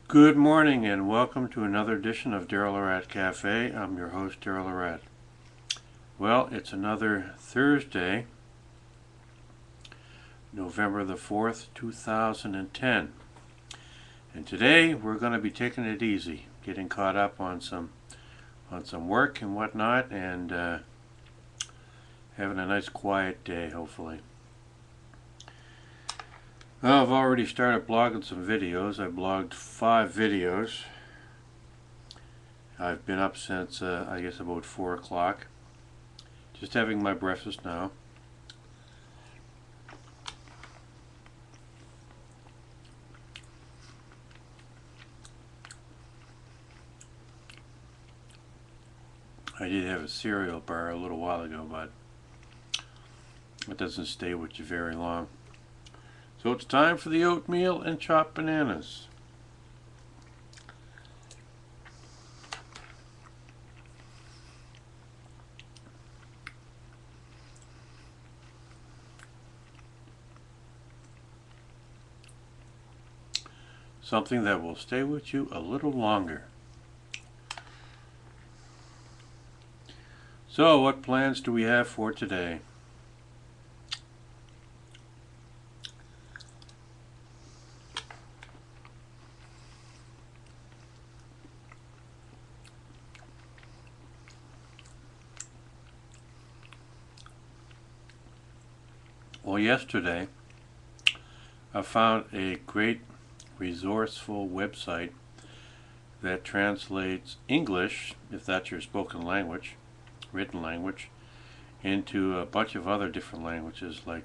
Good morning and welcome to another edition of Daryl Lorette Cafe. I'm your host, Daryl Lorette. Well, it's another Thursday, November the 4th, 2010. And today we're going to be taking it easy, getting caught up on some work and whatnot, and having a nice quiet day, hopefully. Well, I've already started blogging some videos. I blogged 5 videos. I've been up since, I guess, about 4 o'clock. Just having my breakfast now. I did have a cereal bar a little while ago, but it doesn't stay with you very long. So it's time for the oatmeal and chopped bananas. Something that will stay with you a little longer. So, what plans do we have for today? Well, yesterday I found a great resourceful website that translates English, if that's your spoken language, written language, into a bunch of other different languages like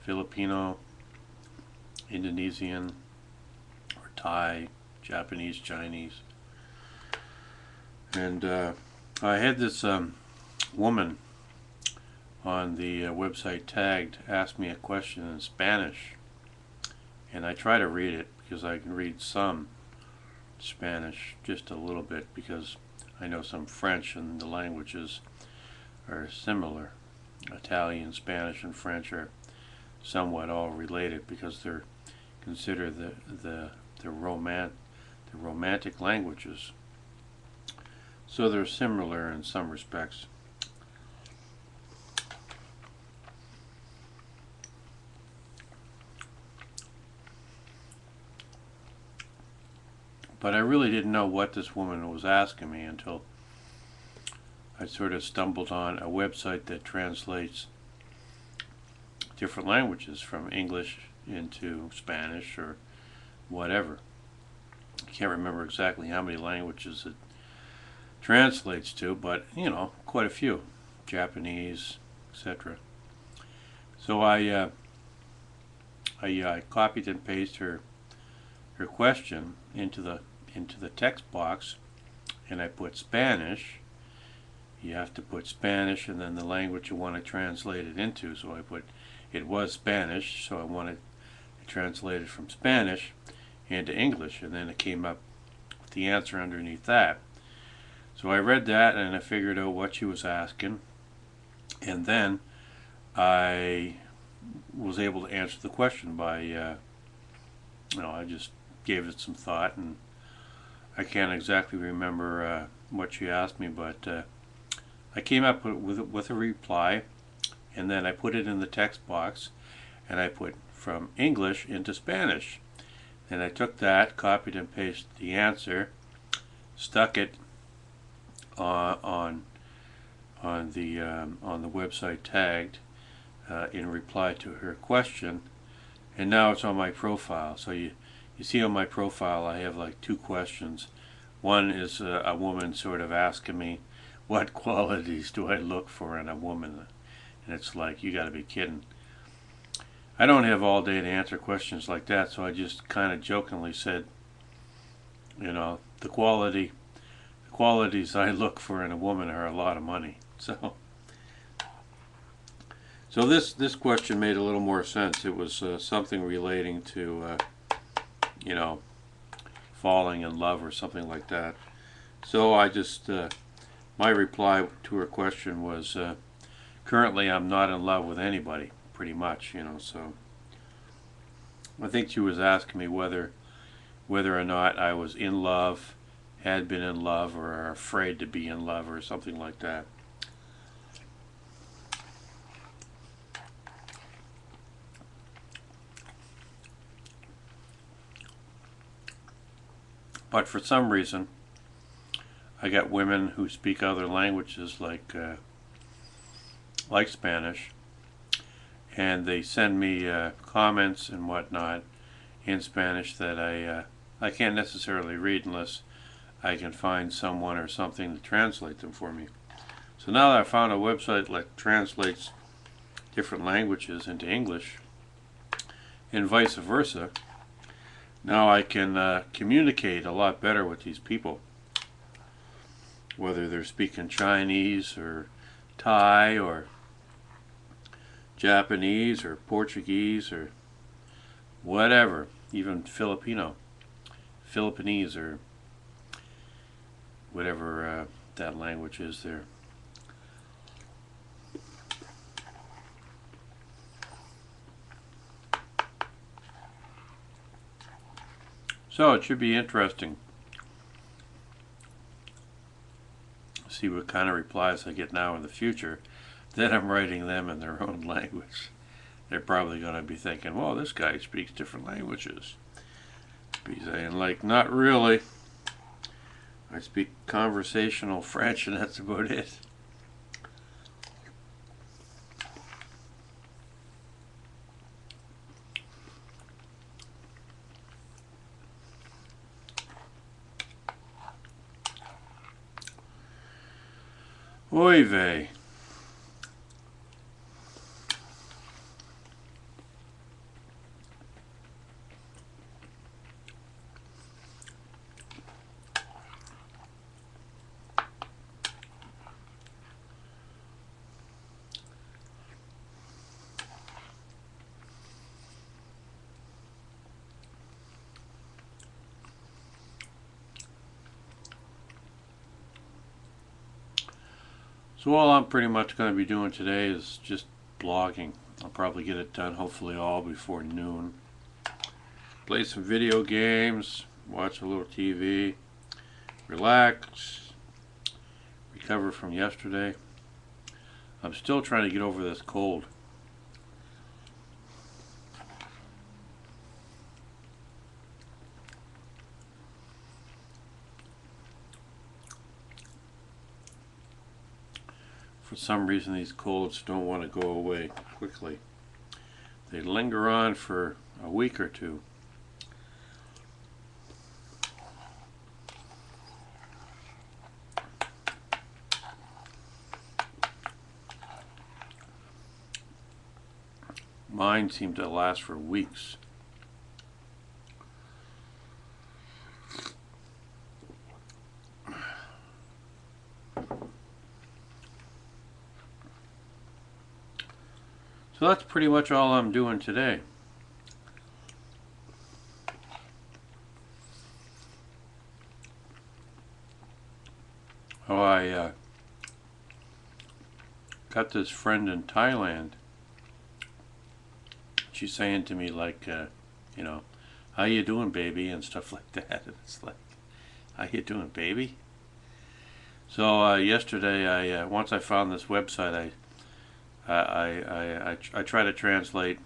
Filipino, Indonesian, or Thai, Japanese, Chinese. And I had this woman on the website tagged ask me a question in Spanish, and I try to read it because I can read some Spanish, just a little bit, because I know some French, and the languages are similar. Italian, Spanish, and French are somewhat all related because they're considered the romantic languages. So they're similar in some respects. But I really didn't know what this woman was asking me until I sort of stumbled on a website that translates different languages from English into Spanish or whatever. I can't remember exactly how many languages it translates to, but quite a few. Japanese, etc. So I copied and pasted her question into the text box, and I put Spanish. You have to put Spanish and then the language you want to translate it into. So I put, it was Spanish, so I wanted to translate it from Spanish into English, and then it came up with the answer underneath that. So I read that and I figured out what she was asking, and then I was able to answer the question by I just gave it some thought, and I can't exactly remember what she asked me, but I came up with a reply, and then I put it in the text box, and I put from English into Spanish. And I took that, copied and pasted the answer, stuck it on the website tagged in reply to her question, and now it's on my profile. So you see on my profile I have like 2 questions. One is a woman sort of asking me, what qualities do I look for in a woman? And it's like, you gotta be kidding. I don't have all day to answer questions like that, so I just kind of jokingly said, the qualities I look for in a woman are a lot of money. So this question made a little more sense. It was something relating to falling in love or something like that. So I just my reply to her question was, currently I'm not in love with anybody, pretty much, so I think she was asking me whether whether or not I was in love, had been in love, or afraid to be in love, or something like that. But for some reason, I got women who speak other languages like Spanish, and they send me comments and whatnot in Spanish that I can't necessarily read unless I can find someone or something to translate them for me. So now that I found a website that translates different languages into English, and vice versa, now I can communicate a lot better with these people, whether they're speaking Chinese or Thai or Japanese or Portuguese or whatever, even Philippinese or whatever that language is there. So it should be interesting to see what kind of replies I get now in the future that I'm writing them in their own language. They're probably going to be thinking, well, this guy speaks different languages. Be saying, like, not really. I speak conversational French and that's about it. Oy vey. So all I'm pretty much going to be doing today is just blogging. I'll probably get it done hopefully all before noon. Play some video games, watch a little TV, relax, recover from yesterday. I'm still trying to get over this cold. For some reason these colds don't want to go away quickly. They linger on for a week or two. Mine seem to last for weeks. So that's pretty much all I'm doing today. Oh, I got this friend in Thailand. She's saying to me like, you know, how you doing, baby, and stuff like that. And it's like, how you doing, baby? So yesterday, once I found this website, I try to translate.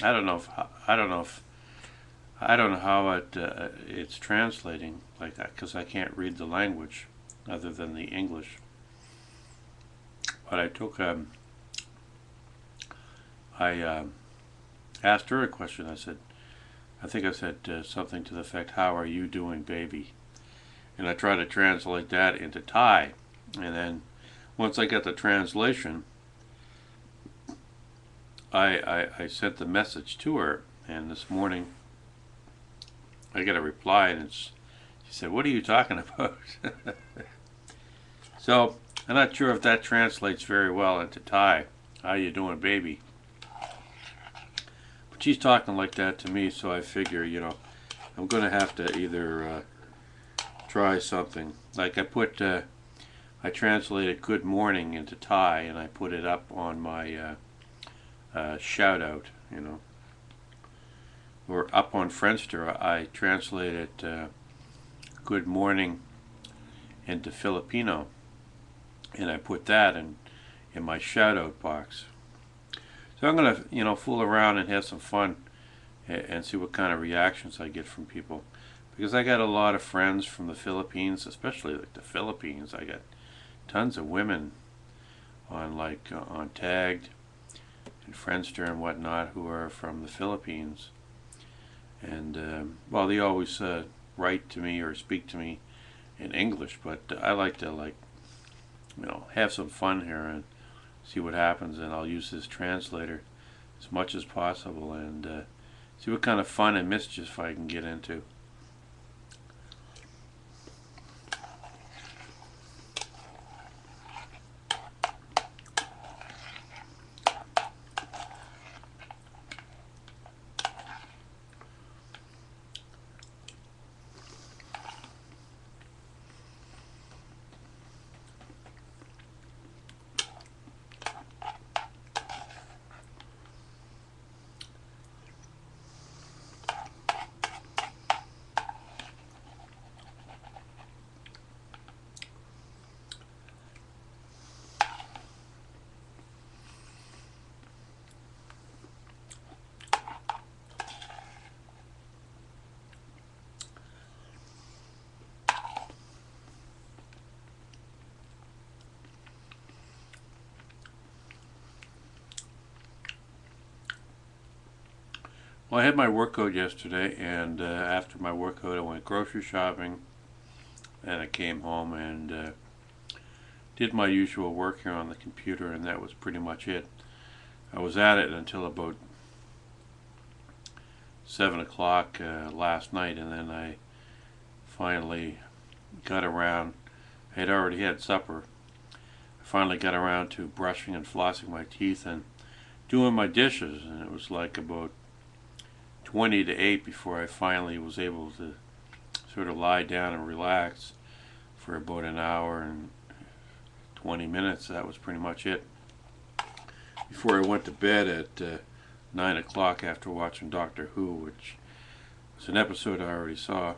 I don't know how it's translating like that because I can't read the language other than the English. But I took I asked her a question. I think I said something to the effect, "How are you doing, baby?" And I tried to translate that into Thai, and then once I got the translation, I sent the message to her, and this morning I got a reply, and she said, "What are you talking about?" So I'm not sure if that translates very well into Thai. How you doing, baby? But she's talking like that to me, so I figure, you know, I'm going to have to either try something. Like I translated "good morning" into Thai, and I put it up on my shout out, you know, or up on Friendster, I translated good morning into Filipino, and I put that in my shout-out box. So I'm going to, fool around and have some fun and see what kind of reactions I get from people. Because I got a lot of friends from the Philippines, especially like the Philippines. I got tons of women on Tagged and Friendster and whatnot who are from the Philippines. And, well, they always write to me or speak to me in English, but I like to, have some fun here and see what happens, and I'll use this translator as much as possible and see what kind of fun and mischief I can get into. Well, I had my workout yesterday, and after my workout I went grocery shopping, and I came home and did my usual work here on the computer, and that was pretty much it. I was at it until about 7 o'clock last night, and then I finally got around. I had already had supper. I finally got around to brushing and flossing my teeth and doing my dishes, and it was like about 20 to 8 before I finally was able to sort of lie down and relax for about an hour and 20 minutes. That was pretty much it before I went to bed at 9 o'clock after watching Doctor Who, which was an episode I already saw.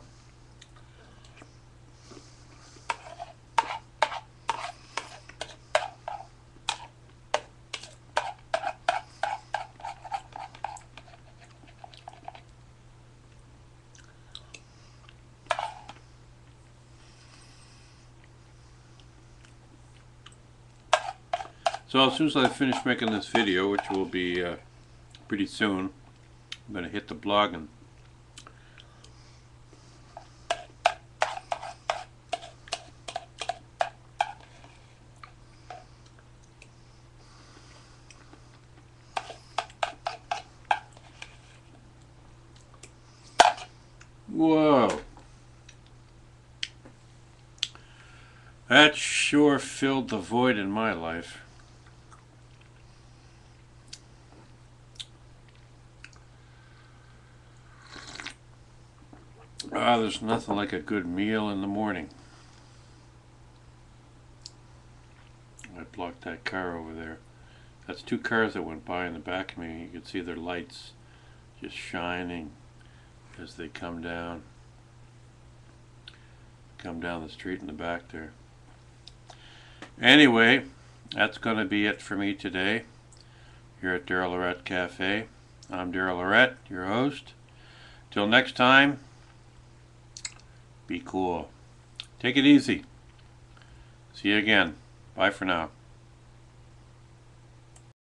So as soon as I finish making this video, which will be pretty soon, I'm going to hit the blog and whoa, that sure filled the void in my life. There's nothing like a good meal in the morning. I blocked that car over there. That's two cars that went by in the back of me. You can see their lights just shining as they come down the street in the back there. Anyway, that's going to be it for me today here at Daryl Lorette Cafe. I'm Daryl Lorette, your host. Till next time, be cool. Take it easy. See you again. Bye for now.